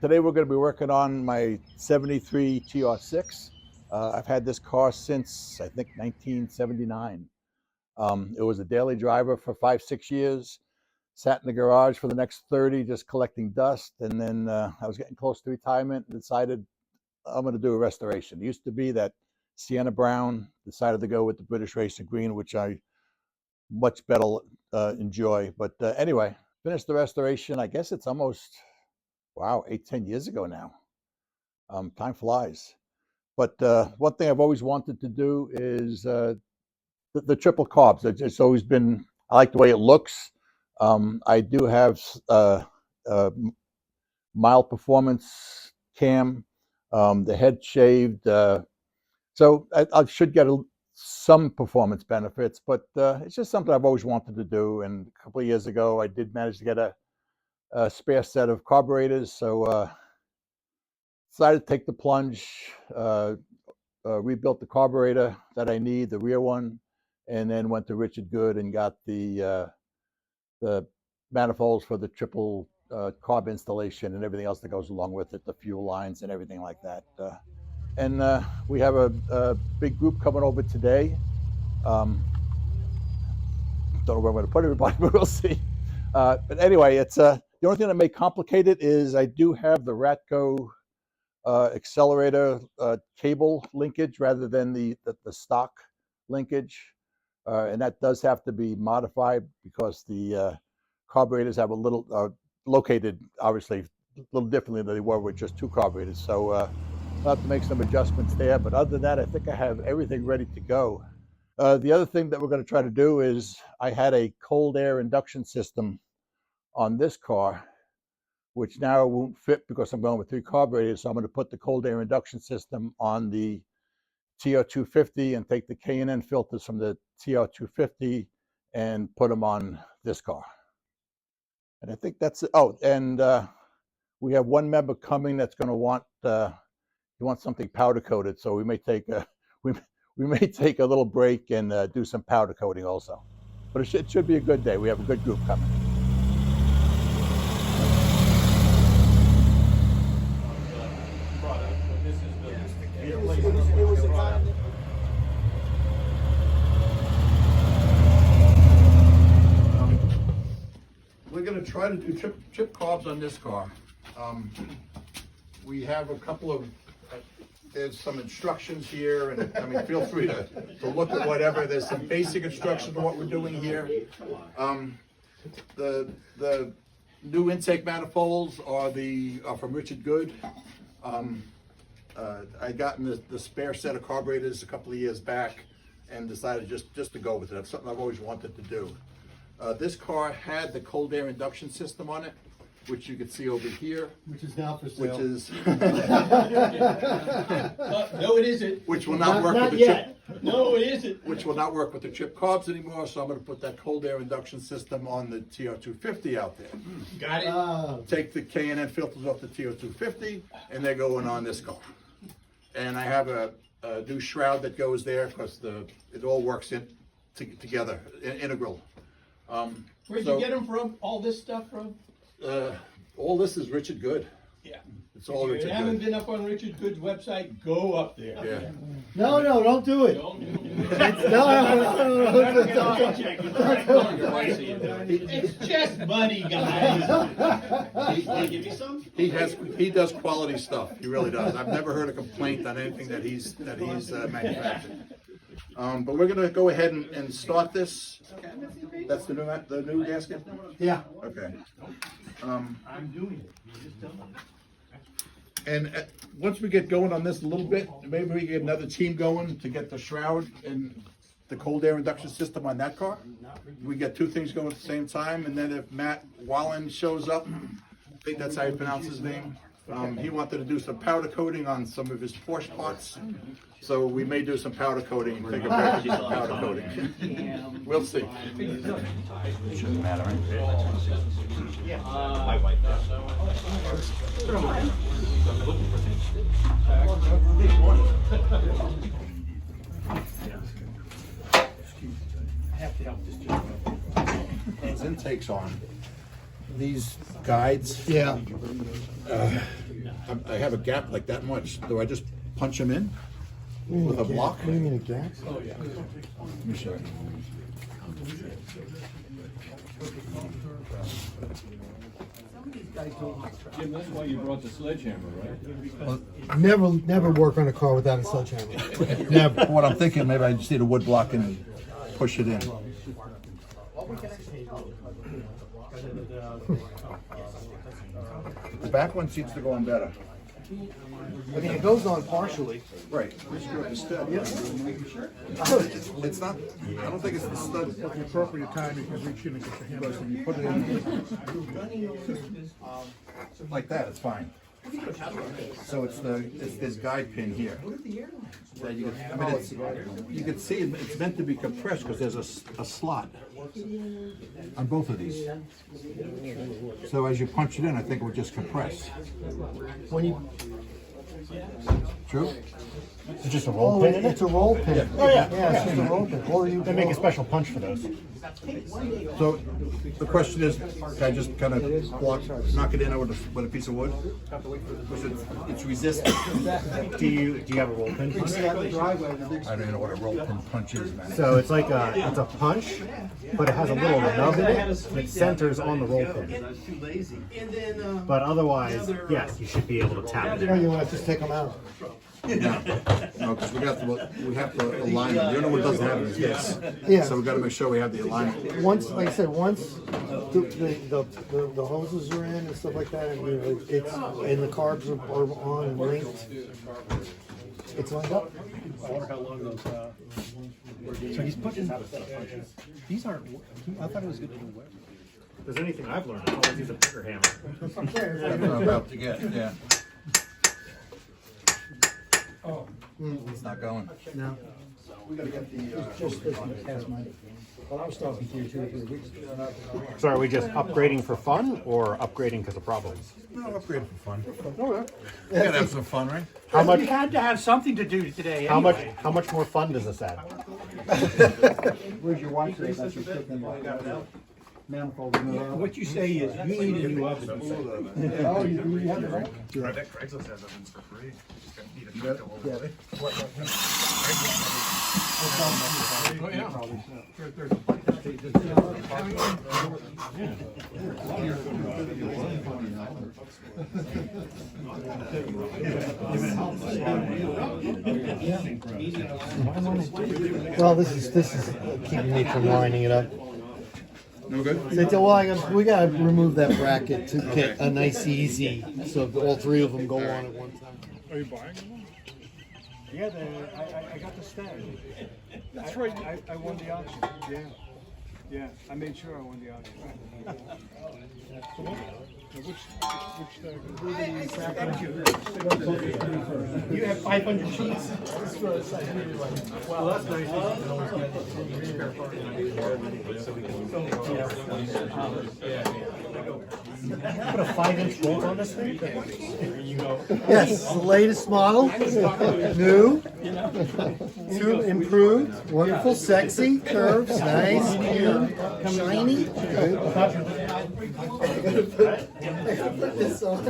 Today we're going to be working on my 73 TR6. I've had this car since, I think, 1979. It was a daily driver for 5-6 years. Sat in the garage for the next 30 just collecting dust, and then I was getting close to retirement and decided I'm going to do a restoration. It used to be that Sienna Brown, decided to go with the British Racing Green, which I much better enjoy. But anyway, finished the restoration. I guess it's almost, wow, 8-10 years ago now. Time flies. But one thing I've always wanted to do is the triple carbs. It's always been, I like the way it looks. I do have mild performance cam, the head shaved. So I should get some performance benefits, but it's just something I've always wanted to do. And a couple of years ago, I did manage to get a spare set of carburetors. So decided to take the plunge, rebuilt the carburetor that I need, the rear one, and then went to Richard Good and got the manifolds for the triple carb installation and everything else that goes along with it, the fuel lines and everything like that. And we have a big group coming over today. Don't know where I'm going to put everybody, but we'll see. But anyway, it's the only thing that may complicate it is I do have the Ratco accelerator cable linkage rather than the stock linkage, and that does have to be modified because the carburetors have a little located obviously a little differently than they were with just two carburetors. So I'll have to make some adjustments there, but other than that, I think I have everything ready to go. The other thing that we're going to try to do is I had a cold air induction system on this car, which now won't fit because I'm going with 3 carburetors. So I'm going to put the cold air induction system on the TR250 and take the K&N filters from the TR250 and put them on this car. And I think that's it. Oh, and we have one member coming that's going to want he wants something powder coated. So we may take a we may take a little break and do some powder coating also. But it should be a good day. We have a good group coming. We're going to try to do chip carbs on this car. We have a couple of, there's some instructions here, and I mean, feel free to look at whatever. There's some basic instructions on what we're doing here. The new intake manifolds are from Richard Good. I gotten the spare set of carburetors a couple of years back and decided just to go with it. That's something I've always wanted to do. This car had the cold air induction system on it, which you can see over here. Which is now for sale. Which is no, it isn't. Which will not work not with the yet. chip. No, it isn't. Which will not work with the chip carbs anymore. So I'm going to put that cold air induction system on the TR250 out there. Got it. Take the K&N filters off the TR250, and they're going on this car. And I have a new shroud that goes there because it all works together, integral. Where'd you get them from? All this stuff from? All this is Richard Good. Yeah. It's all If Richard you haven't Good. been up on Richard Good's website, go up there. Yeah. No, don't do it. Don't do No. It's just money, guys. Want to give me some? He does quality stuff. He really does. I've never heard a complaint on anything that he's manufactured. But we're going to go ahead and start this. That's the new gasket? Yeah. Okay. I'm doing it. You just tell me. And once we get going on this a little bit, maybe we can get another team going to get the shroud and the cold air induction system on that car. We get 2 things going at the same time, and then if Matt Wallen shows up, I think that's how you pronounce his name. He wanted to do some powder coating on some of his Porsche parts, so we may do some powder coating and take a break and do some powder coating. We'll see. Shouldn't matter, right? His intake's on. these guides, Yeah. I have a gap like that much. Do I just punch them in with a block? What do you mean a gap? Let me show you. Jim, that's why you brought the sledgehammer, right? Never work on a car without a sledgehammer. Never. What I'm thinking, maybe I just need a wood block and push it in. The back one seems to go on better. I mean, it goes on partially. Right. It's not, I don't think it's the stud. At the appropriate time, you can reach in and get your hand and you put it in. Like that, it's fine. So it's this guide pin here. That you can, I mean, you can see it's meant to be compressed because there's a slot on both of these. So as you punch it in, I think it would just compress. When you, True? It's just a roll pin in it? it's a roll pin. Oh, yeah. Yeah, it's just a roll pin. Or you They make a special punch for those. So the question is, can I just kind of knock it in with a piece of wood? Because it's resistant. Do you have a roll pin? I don't even know what a roll pin punch is, man. So it's like it's a punch, but it has a little nub in it, and it centers on the roll pin. But otherwise, yes, you should be able to tap Or it. you want to just take them out. No, because we have to align them. The only one that doesn't have it is this. Yeah. So we got to make sure we have the alignment. Once, like I said, once the hoses are in and stuff like that, and you know, it's and the carbs are on and linked, it's lined up. I wonder how long those, so he's putting, these aren't, I thought it was good to wear. If there's anything I've learned, it's always use a bigger hammer. That's what I'm about to get, yeah. Oh. It's not going. No. Just this one has mine. Well, I was talking to you 2 or 3 weeks ago. So are we just upgrading for fun or upgrading because of problems? No, upgrade for fun. Okay. We gotta have some fun, right? How much? You had to have something to do today. How much more fun does this add? Where's your wife? That's your cooking. Manifold. What you say is you need a new oven. Oh, you have it right? I bet Craigslist has ovens for free. Just gonna need a truck to hold it. Well, this is keeping me from lining it up. No good? So, well, we gotta remove that bracket to get a nice easy, so all three of them go on at one time. Are you buying them? Yeah, I got the stand. That's right. I won the auction. Yeah. Yeah, I made sure I won the auction. You have 500 sheets? Well, that's nice. Put a 5-inch bolt on this thing? Yes, it's the latest model, new, two improved, wonderful, sexy, curves, nice, cute, shiny. Good. Put this on.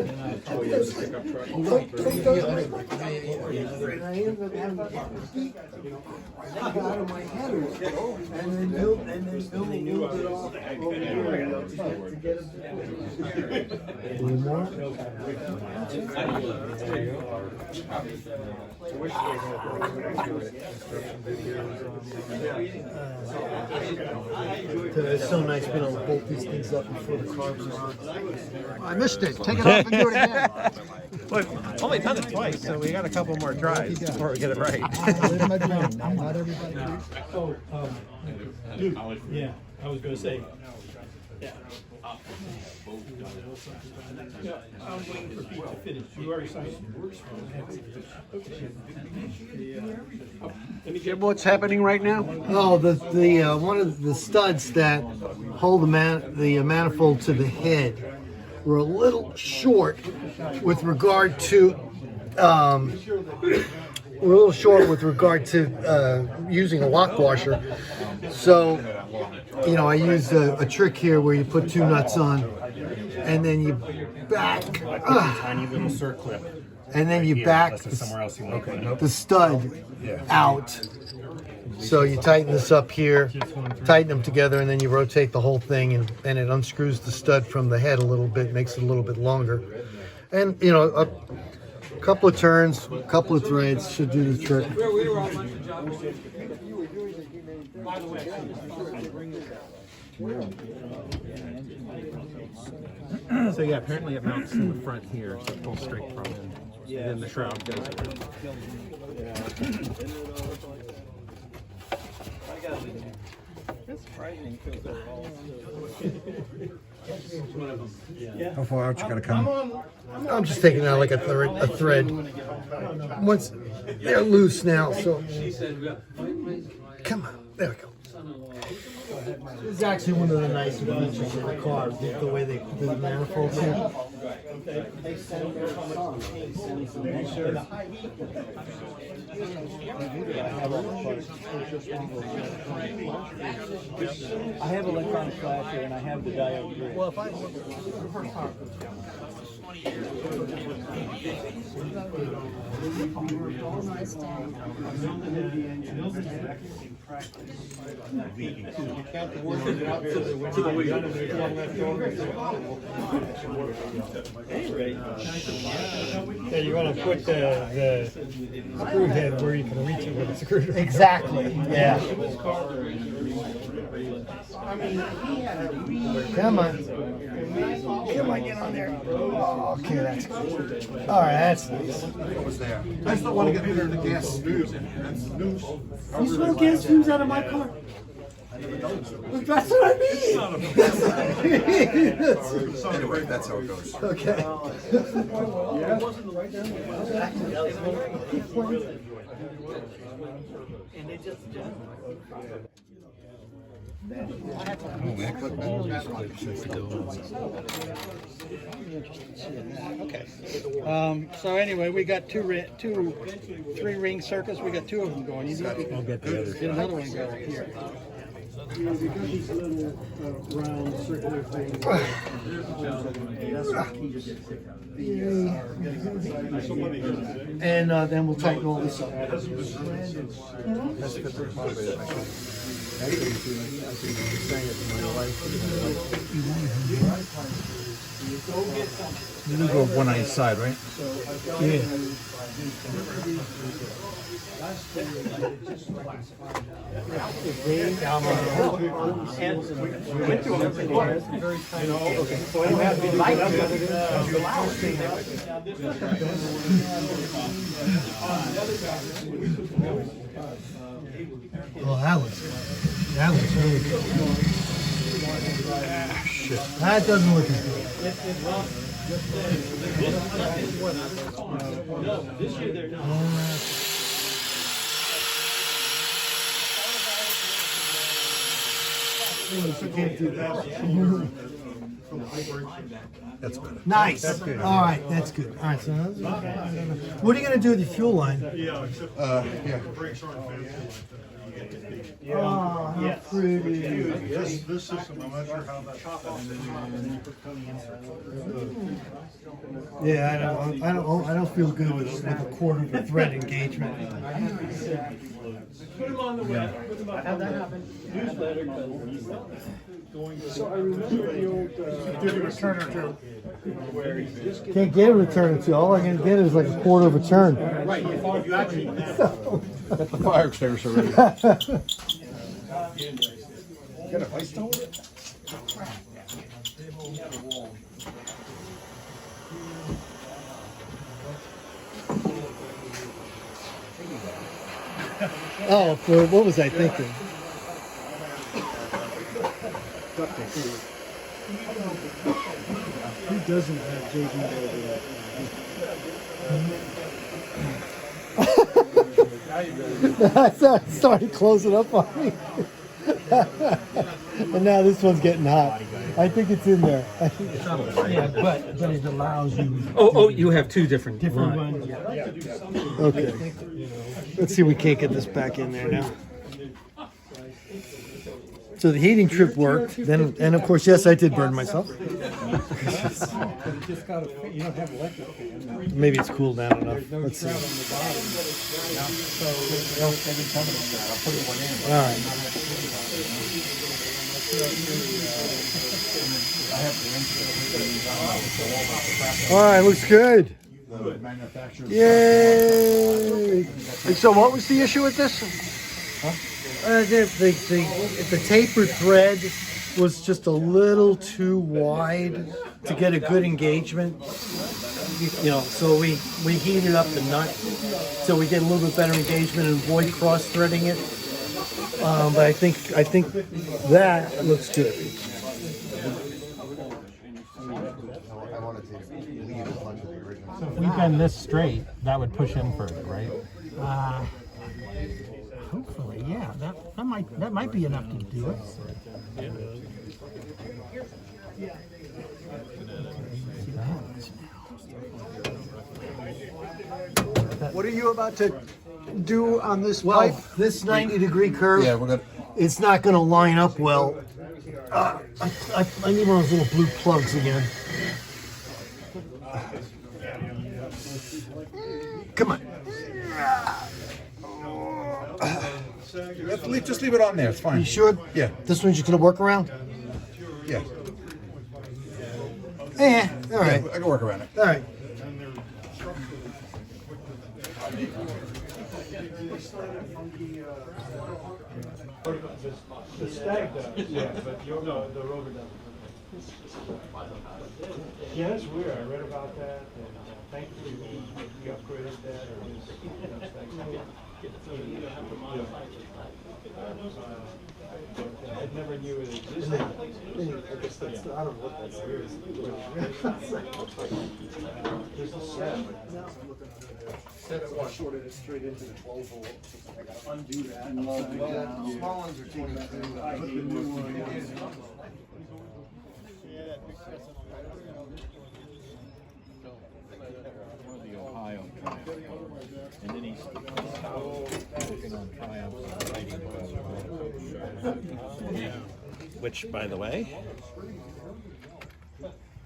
Out of my head, and then build it off over here to get it. Any more? It's so nice being able to bolt these things up before the carbs are on. I missed it. Take it off and do it again. Look, only done it twice, so we got a couple more tries before we get it right. Not everybody. So, dude, yeah, I was gonna say. Yeah. I'm waiting for people to finish. You already signed. What's happening right now? Oh, the one of the studs that hold the manifold to the head were a little short with regard to using a lock washer. So, you know, I used a trick here where you put two nuts on and then you back, Tiny little circlip. and then you Here, back unless there's somewhere else you want to put it. the stud out. So you tighten this up here, tighten them together, and then you rotate the whole thing, and it unscrews the stud from the head a little bit, makes it a little bit longer. And, you know, a couple of turns, a couple of threads should do the trick. So yeah, apparently it mounts in the front here, so it pulls straight from it. And then the shroud goes in. It's frightening because they're all How far out you gotta come? I'm just taking out like a thread. Once they're loose now, so come on, there we go. This is actually one of the nicer features of the car, the way they do the manifolds here. I have electronic flasher and I have the diode grid. Well, if I Yeah, you want to put the screw head where you can reach it with a screwdriver. Exactly. Yeah. Come on. Come on, get on there. Oh, okay, that's good. All right, that's nice. I still want to get rid of the gas snooze. You smell gas fumes out of my car? That's what I mean. Anyway, that's how it goes. Okay. Okay. So anyway, we got three ring circuits. We got two of them going. You need to get another one going here. These little round circular things. And then we'll tighten all this up. You go one on each side, right? Yeah. Oh, that looks really good. Ah, shit. That doesn't look as good. Can't do that. That's good. Nice. All right, that's good. All right, so what are you going to do with your fuel line? Yeah. Brakes aren't fancy. Oh, how pretty. This system, I'm not sure how that's. Yeah, I don't feel good with a quarter of a thread engagement. Put them on the web. I have that happen. Newsletter. So I remember the old. Give you a turn or two. Can't get a return or two. All I can get is like a quarter of a turn. Right. You actually. Got the fire extinguisher ready. Get a ice towel? Oh, for what was I thinking? Who doesn't have JD I started closing up on me. And now this one's getting hot. I think it's in there. Yeah, but it allows you. Oh, you have two different Different ones. Okay. Let's see if we can't get this back in there now. So the heating trip worked. Then, and of course, yes, I did burn myself. But it just got a, you don't have electric fan. Maybe it's cooled down enough. There's no Let's see. tread on the bottom. So they didn't come in there. I'll put it one in. All right. All right, looks good. Yay! And so, what was the issue with this? The taper thread was just a little too wide to get a good engagement. You know, so we heated up the nut so we get a little bit better engagement and avoid cross threading it. But I think that looks good. So if we bend this straight, that would push in further, right? Hopefully, yeah. That might be enough to do it. What are you about to do on this pipe? This 90-degree curve, Yeah, we're gonna. it's not going to line up well. I need one of those little blue plugs again. Come on. Just leave it on there. It's fine. You sure? Yeah. This one's just going to work around? Yeah. All right. I can work around it. All right. The stag does, yeah, but the rover doesn't. Yeah, that's weird. I read about that, and thankfully we upgraded that, or I never knew it existed. I guess that's, I don't know what that is. There's the set. Set shorted it straight into the 12 volt. I gotta undo that. Small ones are taking The Ohio Triumph, and then he's working on Triumph Which, by the way,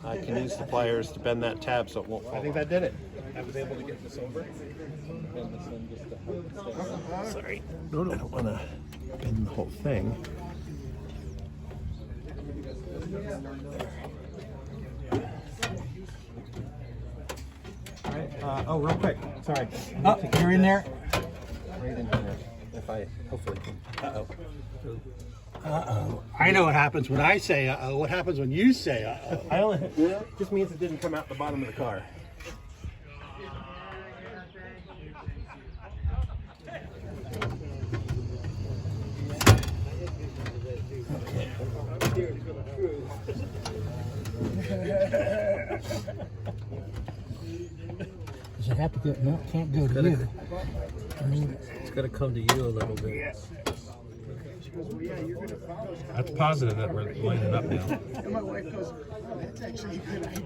I can use the pliers to bend that tab so it won't fall. I think that did it. I was able to get this over. Sorry. No, I don't want to bend the whole thing. All right. Oh, real quick. Sorry. Oh, you're in there? Right in here. If I hopefully can. Uh-oh. Uh-oh. I know what happens when I say uh-oh. What happens when you say uh-oh? I only just means it didn't come out the bottom of the car. Does it have to go? No, it can't go to you. I mean, It's got to come to you a little bit. That's positive that we're lining up now.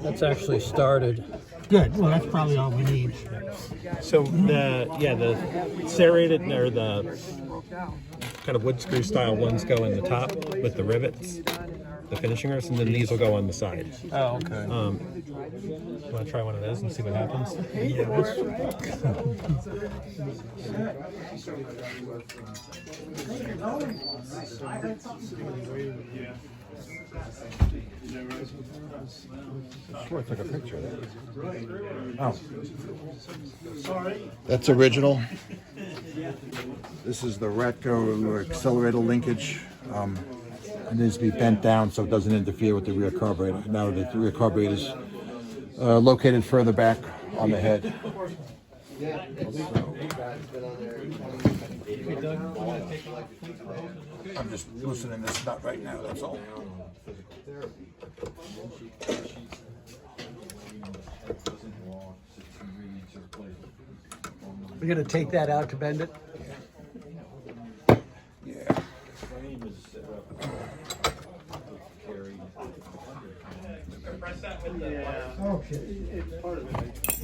That's actually started. good. Well, that's probably all we need. So the serrated or the kind of wood screw style ones go in the top with the rivets, the finishing rivets, and then these will go on the side. Oh, okay. Want to try one of those and see what happens? Sure, I took a picture of that. Oh. That's original. This is the Ratco accelerator linkage. It needs to be bent down so it doesn't interfere with the rear carburetor. Now the rear carburetor is located further back on the head. I'm just loosening this nut right now, that's all. We're going to take that out to bend it? Yeah. Okay. It's part of it.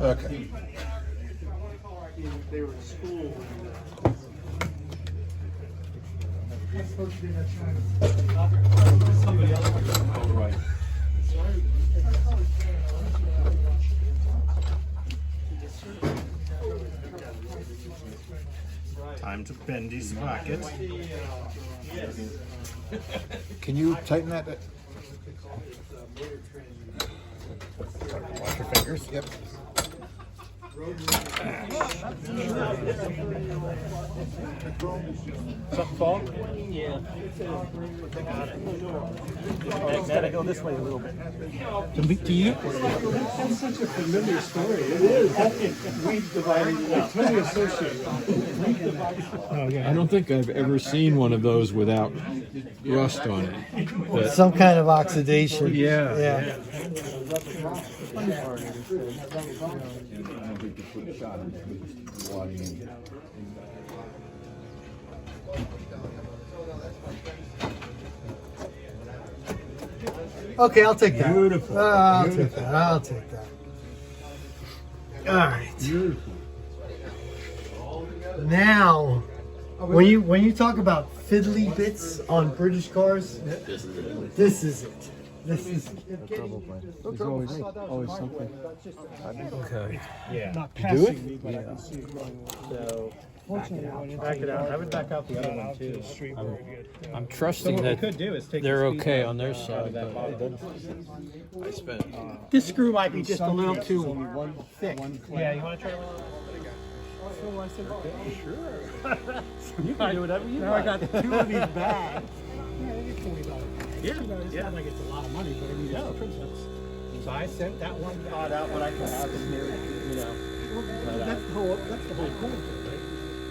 Okay. They were in school. Time to bend these pocket. Can you tighten that? Wash your fingers. Yep. Something fall? Yeah. Gotta go this way a little bit. To you? That's such a familiar story. It is. We've divided it up. Totally associated. I don't think I've ever seen one of those without rust on it. But Some kind of oxidation. yeah. Yeah. Okay, I'll take that. Beautiful. I'll take that. I'll take that. All right. Now, when you talk about fiddly bits on British cars, this is it. This is it. There's always something. Okay. Yeah. Not passing me, but I can see it going on. So back it out. I would back out the other one too. I'm So trusting what we that could do is take they're the speed okay out on their of side. that But bottom. I spent. This screw might be just a little too thick. Yeah, you want to try to? You can do whatever you want. Now I got two of these bags. Yeah. It's Yeah. not like it's a lot of money, but I mean, it's the principles. So I sent that one thought out, but I can have them here, you know. That's the whole point of it, right?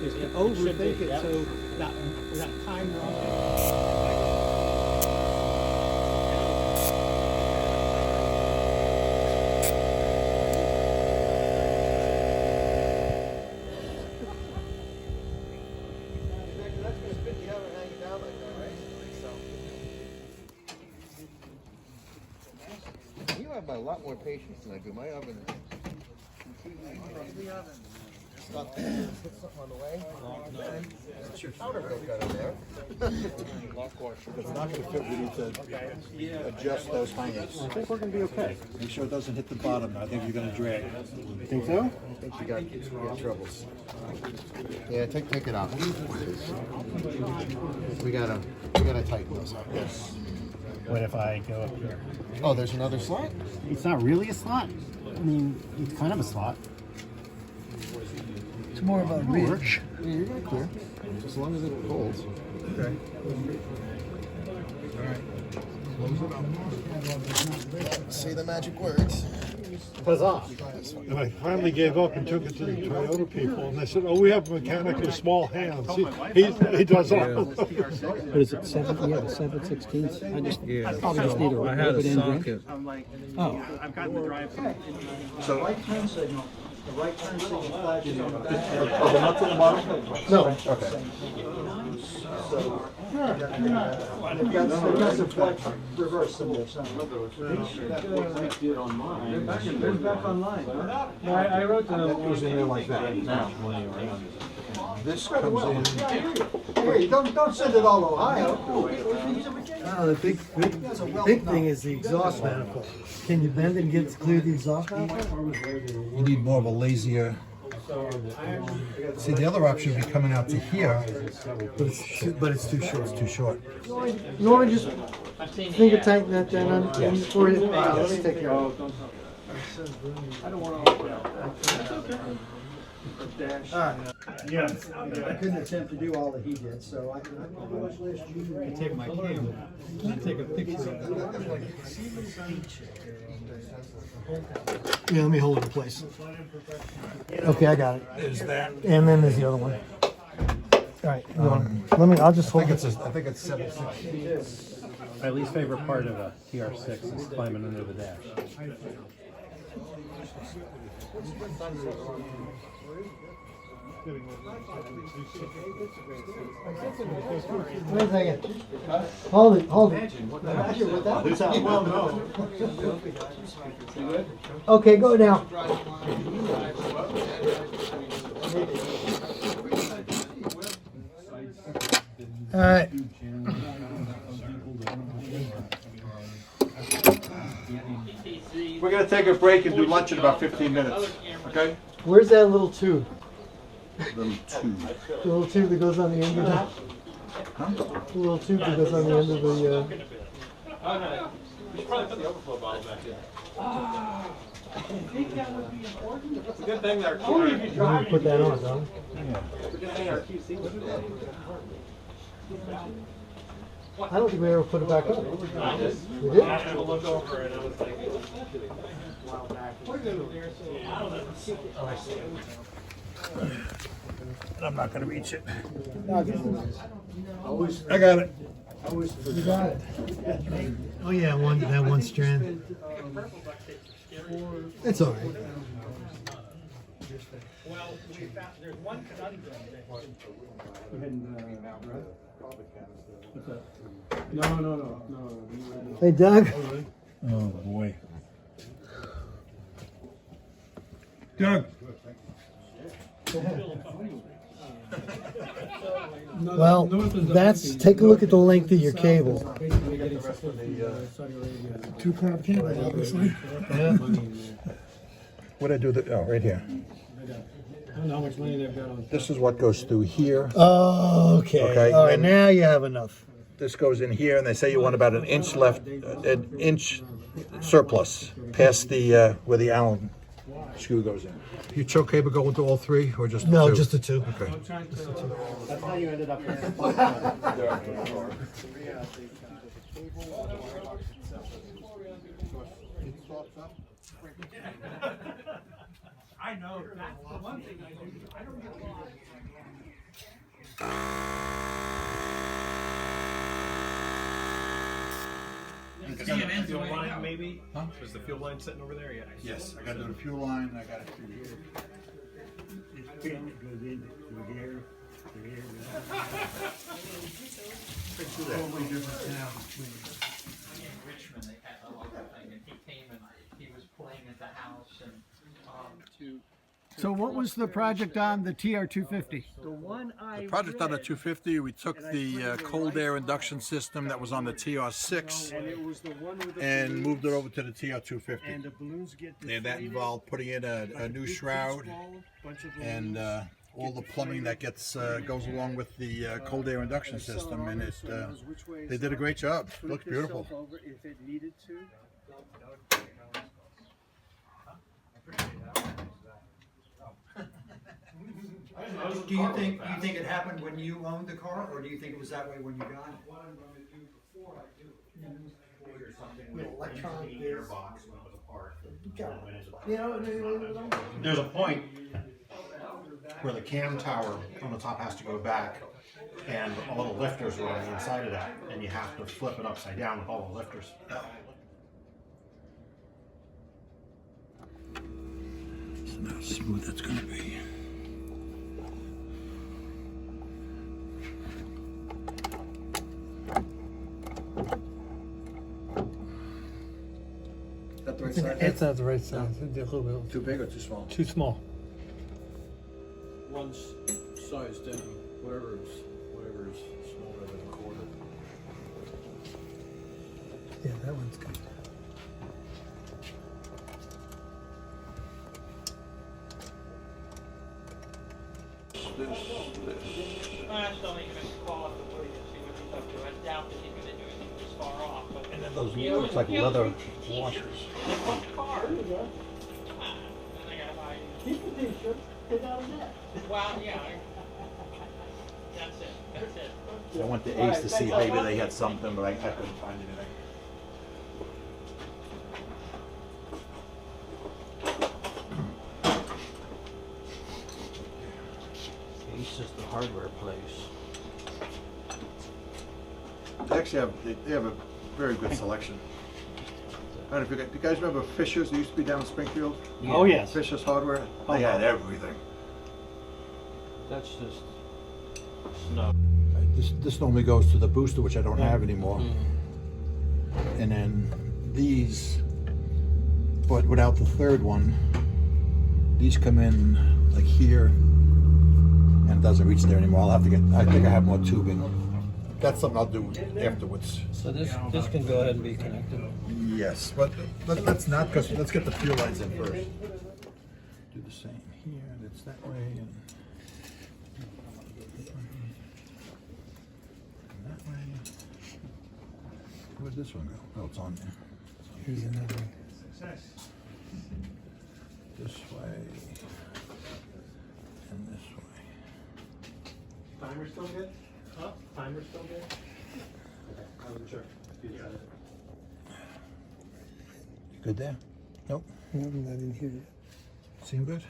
Is to overthink it so that time You have a lot more patience than I do. My oven is. Stop. Put something on the way. That's your powder milk out of there. It's not going to fit. We need to adjust those hangers. I think we're gonna be okay. Make sure it doesn't hit the bottom. I think you're going to drag. Think so? I think you got troubles. Yeah, take it out. We gotta tighten those up. Yes. What if I go up here? Oh, there's another slot? It's not really a slot. I mean, it's kind of a slot. It's more of a ridge. Yeah, you're gonna clear. As long as it holds. Okay. Alright. Say the magic words. Huzzah! And I finally gave up and took it to the Toyota people, and they said, "Oh, we have a mechanic with small hands. He does all." But is it 7? Yeah, the 7/16. I probably just need a I had a rub it in, right? socket. Oh. I've got the drive. The right turn signal. The right turn signal flashes on the back. No. Okay. They've got some flex reverse in there. They're back online, huh? No, I wrote to them. Goes in there like that. Now, this comes in. Hey, don't send it all Ohio. Oh, the big thing is the exhaust manifold. Can you bend and get to clear the exhaust manifold? You need more of a lazier. See, the other option would be coming out to here, But it's too short. it's too short. You want to just finger tighten that then for you? Let's take care of it. Yes. I couldn't attempt to do all that he did, so I can take my camera and take a picture of it. Yeah, let me hold it in place. Okay, I got it. There's that. And then there's the other one. All right, let me, I'll just hold it. I think it's 7/16. My least favorite part of a TR6 is climbing under the dash. Wait a second. Hold it, hold it. Okay, go now. All right. We're going to take a break and do lunch in about 15 minutes. Okay? Where's that little tube? Little tube. The little tube that goes on the end of the... Huh? The little tube that goes on the end of the... We should probably put the overflow bottle back in. It's a good thing that our QC. Put that on, don't It's a good thing our QC was there. I don't think we ever put it back up. We did? I looked over and I was like, I'm not going to reach it. I got it. You got it. Oh yeah, that one strand. It's all right. Well, we found, there's one conundrum that Hey Doug. Oh boy. Doug. Well, take a look at the length of your cable. 2 carb cable, obviously. Yeah. What did I do? Oh, right here. I don't know how much money they've got on. This is what goes through here. Oh, okay. All right, and now you have enough. this goes in here, and they say you want about an inch left, an inch surplus past the where the Allen screw goes in. You choke cable go into all 3, or just No, the 2? just the 2. Okay. That's how you ended up there. I know, that's the one thing I do. I don't get lost. Fuel line, maybe? Huh? Was the fuel line sitting over there? Yeah. Yes, I got to do the fuel line. I got it through here. Richmond, they had a lot of thing, and he came and he was playing at the house and So what was the project on the TR250? the one I The project on the 250, we took the cold air induction system that was on the TR6 and moved it over to the TR250. And that involved putting in a new shroud and all the plumbing that goes along with the cold air induction system, and they did a great job. It looks beautiful. Do you think it happened when you owned the car, or do you think it was that way when you got it? There's a point where the cam tower on the top has to go back, and all the lifters are on the inside of that, and you have to flip it upside down with all the lifters. Listen how smooth that's going to be. It's not the right size. It's a little bit Too big or too small? too small. One's size down, whatever is smaller than a quarter. Yeah, that one's good. I still need to call up the Woody and see what he's up to. I doubt that he's gonna do anything this far off, but. And then those looks like leather washers. What car? Then I gotta buy. Keep the t-shirt, get out of that. Well, yeah. That's it. I went to Ace to see maybe they had something, but I couldn't find anything. Ace is the hardware place. They actually have a very good selection. I don't know if do you guys remember Fisher's? They used to be down in Springfield. Oh yes. Fisher's Hardware. They had everything. That's just snug. This normally goes to the booster, which I don't have anymore. And then these, but without the third one, these come in like here, and it doesn't reach there anymore. I'll have to get, I think I have more tubing. That's something I'll do afterwards. So this can go ahead and be connected. Yes, but let's not, because let's get the fuel lines in first. Do the same here, and it's that way, and that way. Where'd this one go? Oh, it's on there. Here's another one. This way, and this way. Timer still good? Huh? Timer still good? I wasn't sure. You good there? Nope. No, not in here yet. Seem good?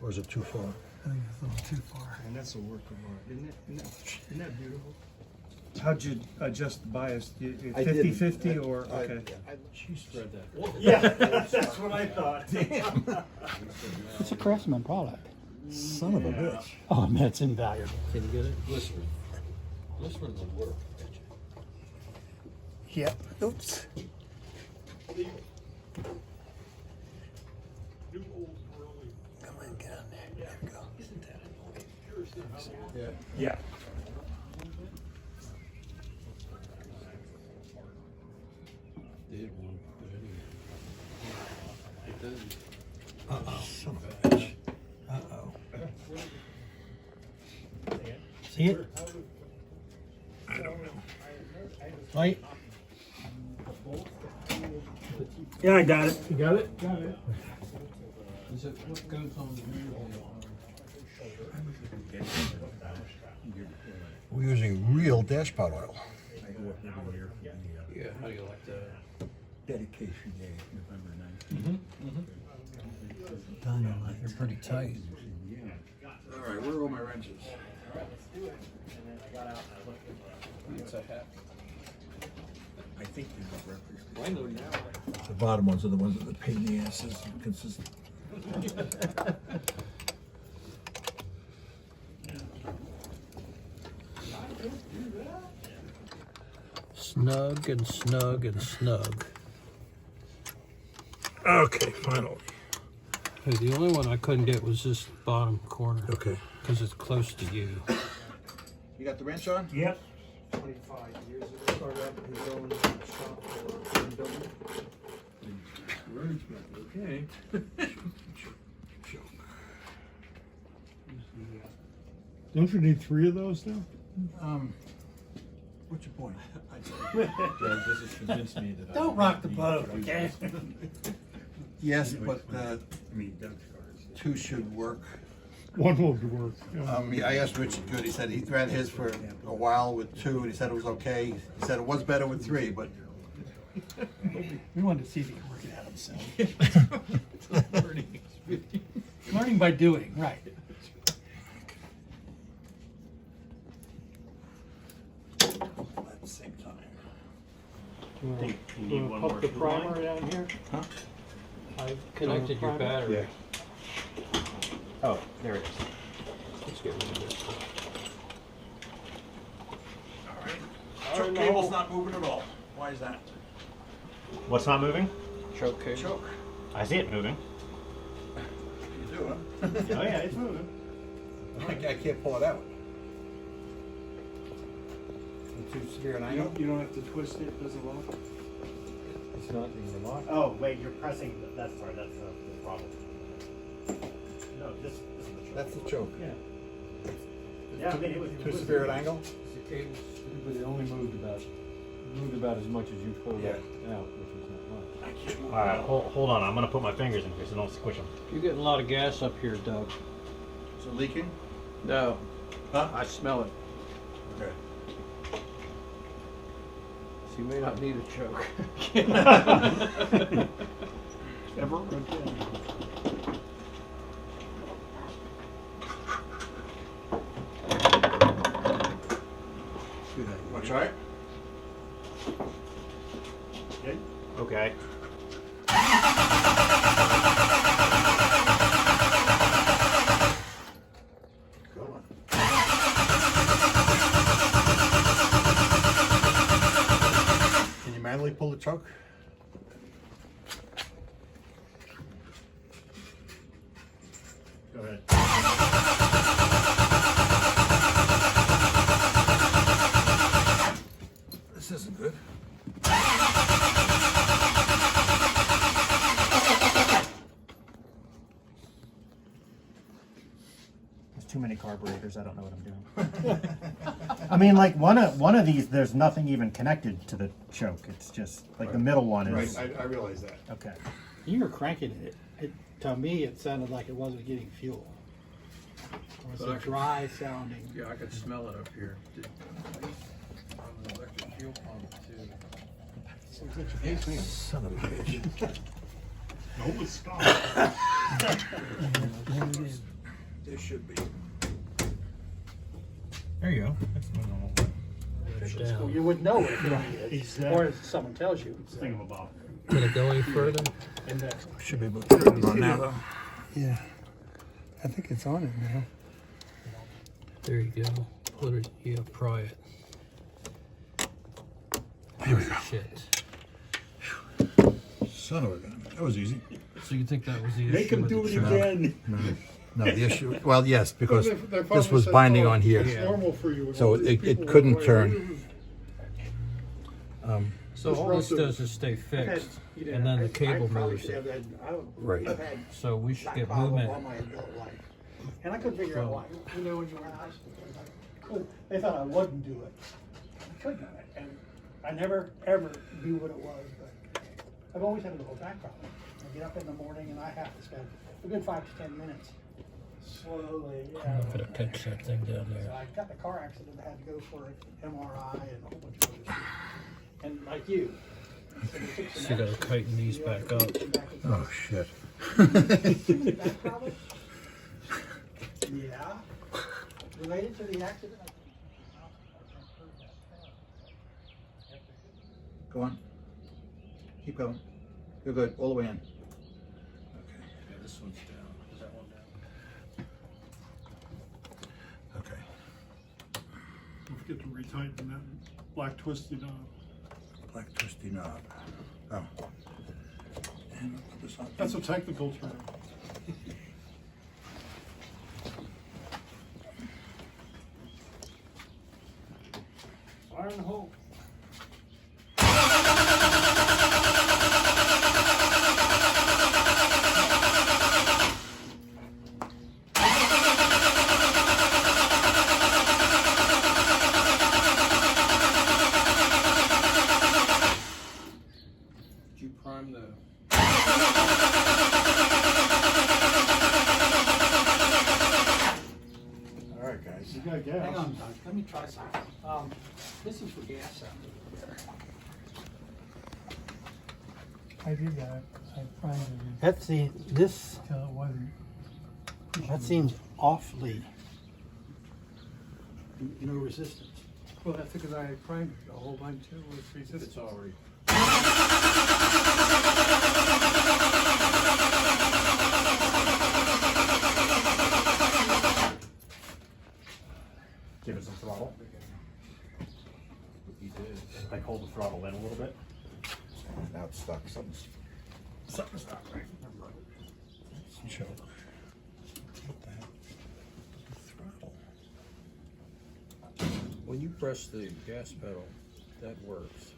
Or is it too far? I think it's a little too far. And that's a work of art, isn't that beautiful? How'd you adjust the bias? 50-50 or, okay. She spread that. Yeah, that's what I thought. Damn. It's a Craftsman product. Son of a bitch. Oh, that's invaluable. Can you get it? Glycerin. Glycerin will work. Yep. Oops. Come on, get on there. There we go. Isn't that annoying? Yeah. Did one, but anyway. It doesn't. Uh-oh. Son of a bitch. Uh-oh. See it? I don't know. Light? Yeah, I got it. You got it? Got it. Is it what goes on the rear wheel? We're using real dashpot oil. Yeah, how do you like that? Dedication day, November 19th. Dynamite. They're pretty tight. All right, where are all my wrenches? It's a hat. I think these are references. I know now. The bottom ones are the ones that are the pain in the asses, consistent. Snug and snug and snug. Okay, finally. Hey, the only one I couldn't get was this bottom corner. Okay. Because it's close to you. You got the wrench on? Yep. 25 years ago, started out his own shop for building. Okay. Don't you need 3 of those now? What's your point? This has convinced me that Don't rock the boat, okay? Yes, but 2 should work. One will work. Yeah. Yeah, I asked Richard Good. He said he ran his for a while with 2, and he said it was okay. He said it was better with 3, but We wanted to see if he could work it out himself. Learning by doing, right. at the same time. Pump the primer down here? Huh? I've connected your battery. Oh, there it is. Let's get rid of this. Choke cable's not moving at all. Why is that? What's not moving? Choke cable. Choke. I see it moving. You do, huh? Oh yeah, it's moving. I can't pull it out. Too severe an angle? You don't have to twist it, does it lock? It's not in the lock. Oh wait, you're pressing. That's sorry. That's the problem. No, this is the choke. That's the choke. Yeah. Yeah, I mean it was. Too severe an angle? But it only moved about as much as you pulled it out, which is not much. All right, hold on. I'm gonna put my fingers in here so don't squish them. You're getting a lot of gas up here, Doug. Is it leaking? No. Huh? I smell it. Okay. So you may not need a choke. Ever again. Want to try it? Good. Okay. Go on. Finally pull the choke. Go ahead. This isn't good. There's too many carburetors. I don't know what I'm doing. I mean, like one of these, there's nothing even connected to the choke. It's just like the middle one is. Right, I realize that. Okay. You were cranking it. To me, it sounded like it wasn't getting fuel. It was a dry sounding. Yeah, I could smell it up here. On the electric fuel pump too. Son of a bitch. No, stop. This should be. There you go. That's my normal. You would know it if or if someone tells you. Thingamabob. Can it go any further? Should be able to turn it on now, though. Yeah, I think it's on it now. There you go. Put it. Yeah, pry it. Here we go. Shit. Son of a gun. That was easy. So you think that was the issue? Make him do it again. No, the issue. Well, yes, because They this finally was said, binding "Oh, on here, It's normal for you. so it couldn't turn. So all this does is stay fixed, and then the cable moves it. Right. So we should get movement. And I couldn't figure out why. You know, when you were in high school, they thought I wouldn't do it. I couldn't do it, and I never ever knew what it was. But I've always had a little back problem. I get up in the morning and I have to spend a good 5 to 10 minutes slowly. If it'll catch that thing down So there. I got in a car accident. I had to go for an MRI and a whole bunch of other stuff. And like you. So you gotta tighten these back up. Oh shit. Back problem? Yeah. Related to the accident? Go on. Keep going. You're good. All the way in. Okay. Yeah, this one's down. Is that one down? Okay. Don't forget to retighten that black twisty knob. Black twisty knob. Oh. And I'll put this on. That's a technical term. Fire in the hole. Did you prime the? All right, guys. You got gas. Hang on, Doug. Let me try something. This is for gas out there. I did that. I primed it. That's this, Till it wasn't. that seems awfully no resistance. Well, that's because I primed it a whole bunch too with resistance. It's already. Give it some throttle. You did. Like hold the throttle in a little bit. Now it's stuck. Something's not right. Choke. What the hell? Throttle. When you press the gas pedal, that works.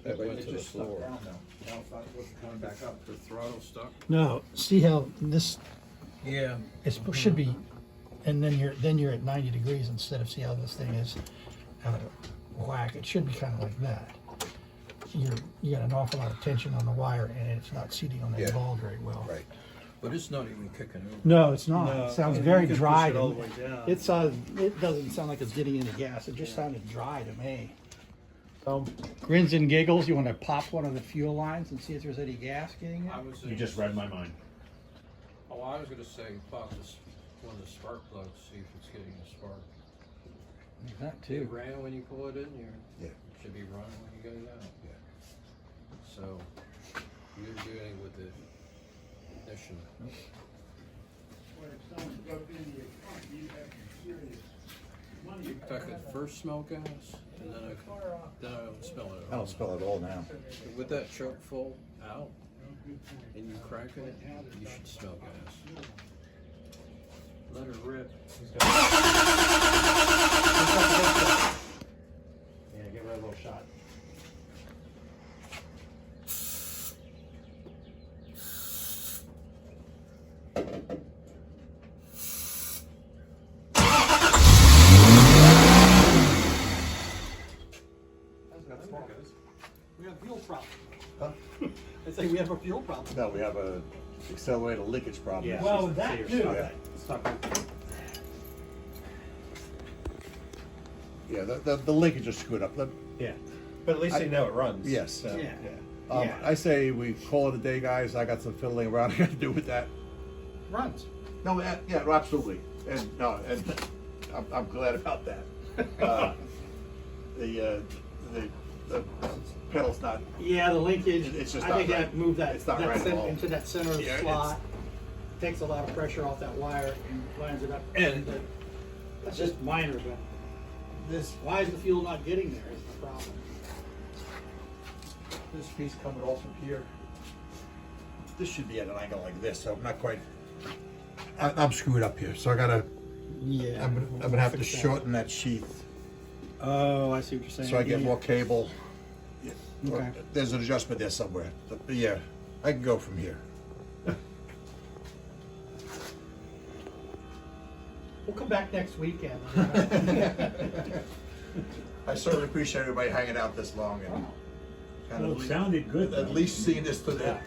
That went to the floor. Now it's not coming back up. The throttle stuck? No, see how this Yeah. should be, and then you're at 90 degrees instead of, see how this thing is out of whack. It should be kind of like that. You got an awful lot of tension on the wire, and it's not seating on that Yeah. ball very well. Right. But it's not even kicking over. No, it's not. It sounds very dry. it all the way down. It doesn't sound like it's getting any gas. It just sounded dry to me. Grins and giggles. You want to pop one of the fuel lines and see if there's any gas getting it? You just read my mind. Oh, I was gonna say pop this one of the spark plugs, see if it's getting a spark. That It too. ran when you pull it in, Yeah. it should be running when you get it out. Yeah. So you didn't do anything with the ignition. In fact, at first smell gas, and then I don't smell it. I don't smell it at all now. With that choke full out, and you cranking it, you should smell gas. Let her rip. Yeah, give her a little shot. We have fuel problem. Huh? I say we have a fuel problem. No, we have a accelerator leakage problem. Yeah. Well, that too. Yeah. Yeah, the linkage is screwed up. Yeah, but at least you know it runs. Yes. So, Yeah. yeah. I say we call it a day, guys. I got some fiddling around I got to do with that. Runs. No, yeah, absolutely. And no, and I'm glad about that. The pedal's not. Yeah, the linkage. It's just I not think right. that moved that, It's not right at all. into that center of the Yeah, slot. Takes a lot of pressure off that wire and lines it up. And- That's just minor, but why is the fuel not getting there is the problem. This piece coming off from here. This should be at an angle like this, so I'm not quite. I'm screwed up here, so I gotta. Yeah. I'm gonna have to shorten that sheath Oh, I see what you're saying. so I get more cable. Yeah. Okay. There's an adjustment there somewhere. But yeah, I can go from here. We'll come back next weekend. I certainly appreciate everybody hanging out this long and kind Well, of it sounded good. at least seeing this to the.